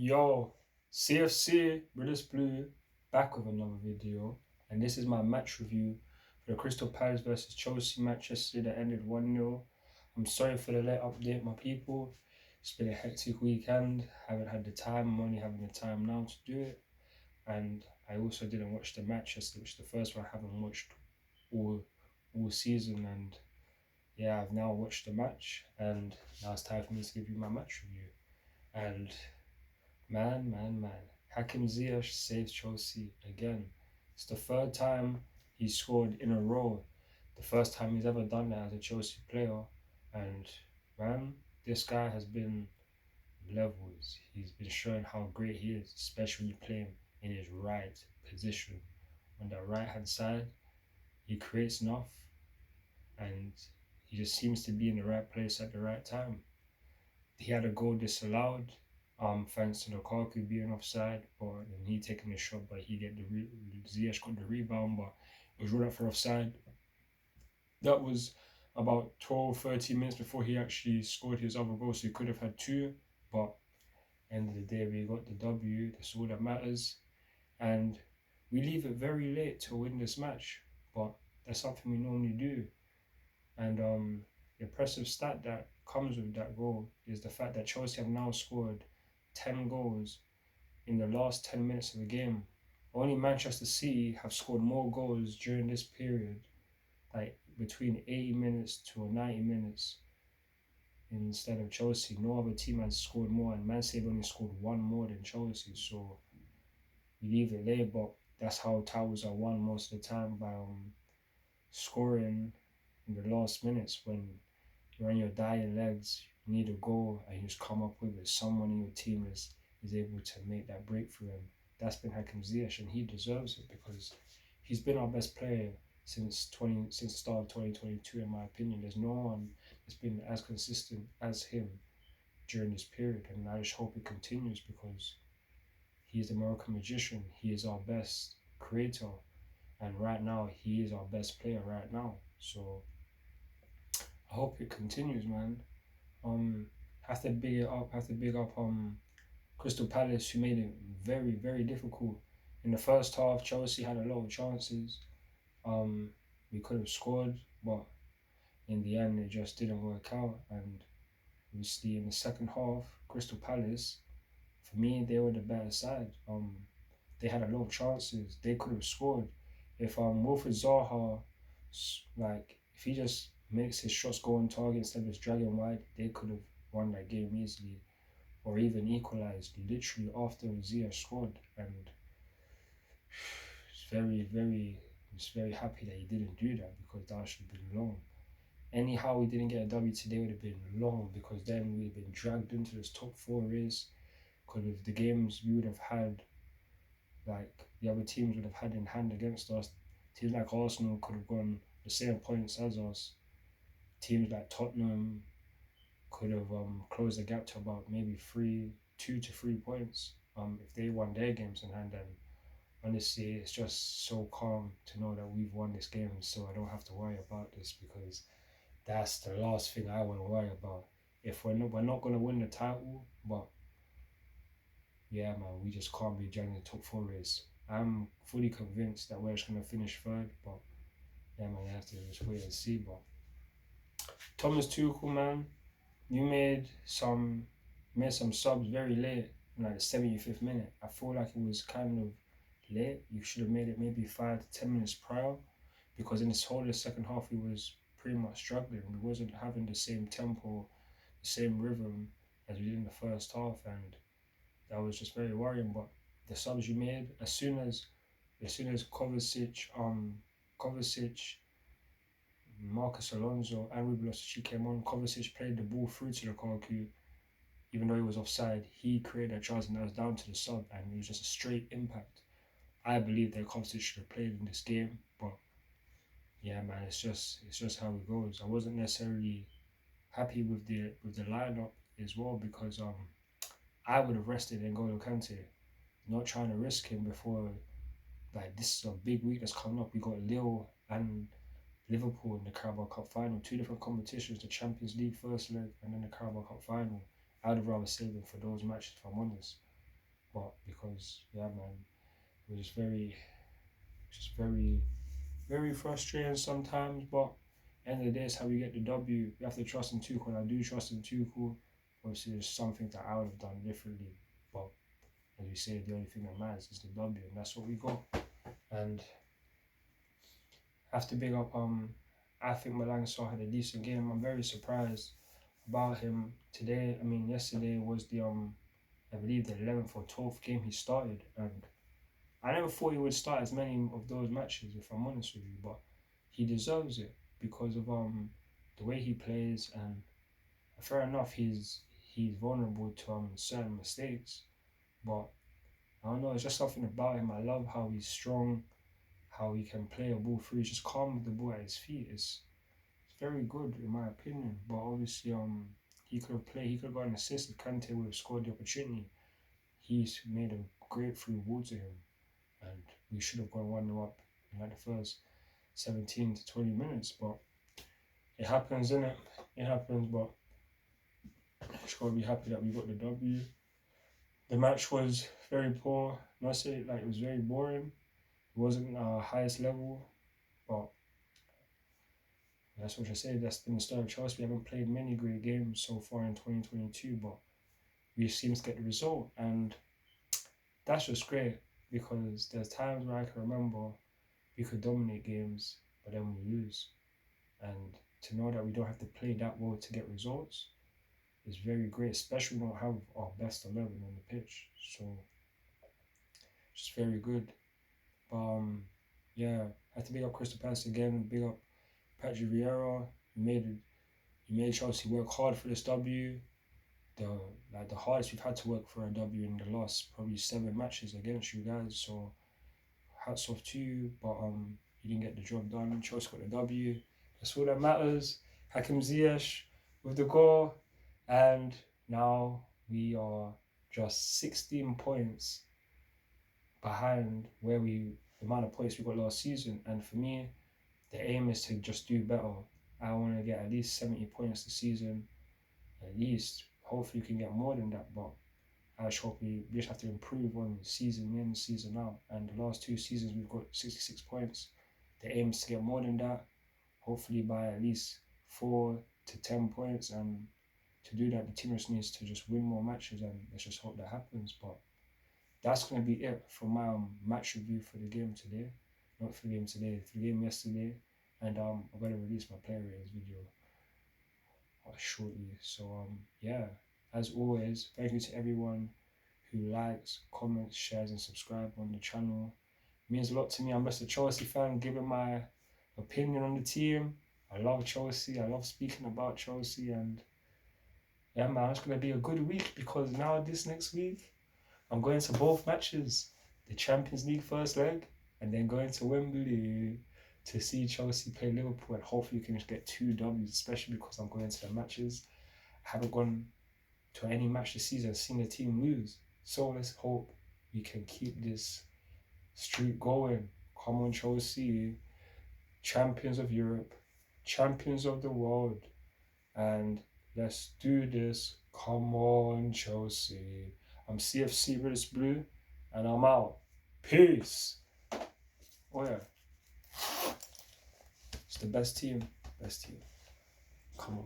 Yo, CFC, British Blue, back with another video, and this is my match review for the Crystal Palace versus Chelsea match yesterday that ended 1-0. I'm sorry for the late update, my people. It's been a hectic weekend. Haven't had the time. I'm only having the time now to do it, and I also didn't watch the match yesterday, which is the first one I haven't watched all all season. And yeah, I've now watched the match, and now it's time for me to give you my match review. And man. Hakim Ziyech saves Chelsea again. It's the third time he's scored in a row. The first time he's ever done that as a Chelsea player. And man, this guy has been levels. He's been showing how great he is, especially playing in his right position. On the right hand side, he creates enough and he just seems to be in the right place at the right time. He had a goal disallowed, thanks to Lukaku being offside, but and he taking the shot, but Ziyech got the rebound, but it was ruled out for offside. That was about 12, 13 minutes before he actually scored his other goal, so he could have had two, but end of the day we got the W. That's all that matters, and we leave it very late to win this match, but that's something we normally do. And the impressive stat that comes with that goal is the fact that Chelsea have now scored 10 goals in the last 10 minutes of the game. Only Manchester City have scored more goals during this period, like between 80 minutes to 90 minutes, instead of Chelsea. No other team has scored more, and Man City only scored one more than Chelsea. So we leave it there, but that's how titles are won most of the time, by scoring in the last minutes when you're on your dying legs, you need a goal, and you just come up with it. Someone in your team is able to make that breakthrough, and that's been Hakim Ziyech, and he deserves it because he's been our best player since the start of 2022. In my opinion, there's no one that's been as consistent as him during this period, and I just hope it continues because he is the Moroccan magician. He is our best creator, and right now he is our best player right now. So I hope it continues, man. Have to big it up. Have to big up Crystal Palace, who made it very difficult. In the first half, Chelsea had a lot of chances. We could have scored, but in the end, it just didn't work out. And obviously, in the second half, Crystal Palace, for me, they were the better side. They had a lot of chances. They could have scored if Wilfred Zaha, like if he just makes his shots go on target instead of just dragging wide, they could have won that game easily, or even equalized literally after Ziyech scored. And it's very happy that he didn't do that because that should have been long. Anyhow, we didn't get a W today, would have been long because then we'd have been dragged into this top four race. Because of the games we would have had, like the other teams would have had in hand against us, teams like Arsenal could have gone the same points as us. Teams like Tottenham could have closed the gap to about maybe 2 to 3 points if they won their games in hand. And honestly, it's just so calm to know that we've won this game, so I don't have to worry about this because that's the last thing I want to worry about. If we're not going to win the title, but yeah, man, we just can't be joining the top four race. I'm fully convinced that we're just going to finish third, but yeah, man, you have to just wait and see. But Thomas Tuchel, man, you made some subs very late, like the 75th minute. I feel like it was kind of late. You should have made it maybe 5 to 10 minutes prior, because in this whole second half he was pretty much struggling. We wasn't having the same tempo, the same rhythm as we did in the first half, and that was just very worrying. But the subs you made, as soon as Kovacic, Marcus Alonso, and Ruben Loftus-Cheek came on, Kovacic played the ball through to Lukaku. Even though he was offside, he created a chance, and that was down to the sub, and it was just a straight impact. I believe that Kovacic should have played in this game, but yeah, man, it's just how it goes. I wasn't necessarily happy with the lineup as well because I would have rested N'Golo Kante, not trying to risk him before, like, this is a big week that's coming up. We got Lille and Liverpool in the Carabao Cup final, two different competitions, the Champions League first leg and then the Carabao Cup final. I would have rather saved them for those matches, if I'm honest. But because yeah, man, it was just very frustrating sometimes. But end of the day, it's how we get the W. We have to trust in Tuchel, and I do trust in Tuchel. Obviously, there's something that I would have done differently, but as we say, the only thing that matters is the W, and that's what we got. And I have to big up. I think Malangso had a decent game. I'm very surprised about him today. I mean, yesterday was the I believe the 11th or 12th game he started, and I never thought he would start as many of those matches, if I'm honest with you, but he deserves it because of the way he plays, and fair enough, he's vulnerable to certain mistakes, but I don't know, it's just something about him. I love how he's strong, how he can play a ball through. He's just calm with the ball at his feet. It's very good in my opinion. But obviously, he could have got an assist. If Kante would have scored the opportunity. He's made a great through ball to him, and we should have gone 1-0 up in like the first 17 to 20 minutes. But it happens, innit? It happens. But just gotta be happy that we got the W. The match was very poor. Not say like it was very boring. It wasn't our highest level, but that's what I say. That's been the story of Chelsea. We haven't played many great games so far in 2022, but we seem to get the result, and that's just great because there's times where I can remember we could dominate games, but then we lose, and to know that we don't have to play that well to get results is very great, especially when we don't have our best 11 on the pitch. So it's very good. Yeah, I have to big up Crystal Palace again. Big up Patrick Vieira. He made Chelsea work hard for this W. The hardest we've had to work for a W in the last probably 7 matches against you guys. So hats off to you. But you didn't get the job done. Chelsea got the W. That's all that matters. Hakim Ziyech with the goal, and now we are just 16 points behind the amount of points we got last season. And for me, the aim is to just do better. I want to get at least 70 points this season, at least. Hopefully, you can get more than that, but I just hope we just have to improve on season in, season out. And the last 2 seasons, we've got 66 points. The aim is to get more than that, hopefully by at least 4 to 10 points. And to do that, the team just needs to just win more matches, and let's just hope that happens. But that's going to be it for my match review for the game today. Not for the game today, for the game yesterday. And I'm going to release my player ratings video shortly. So yeah, as always, thank you to everyone who likes, comments, shares, and subscribe on the channel. It means a lot to me. I'm just a Chelsea fan, giving my opinion on the team. I love Chelsea. I love speaking about Chelsea, and yeah, man, it's gonna be a good week because now this next week I'm going to both matches, the Champions League first leg, and then going to Wembley to see Chelsea play Liverpool, and hopefully we can just get 2 W's, especially because I'm going to the matches. I haven't gone to any match this season, seen the team lose. So let's hope we can keep this streak going. Come on, Chelsea, champions of Europe, champions of the world, and let's do this. Come on, Chelsea. I'm CFC British Blue, and I'm out. Peace. Oh yeah. It's the best team. Best team. Come on.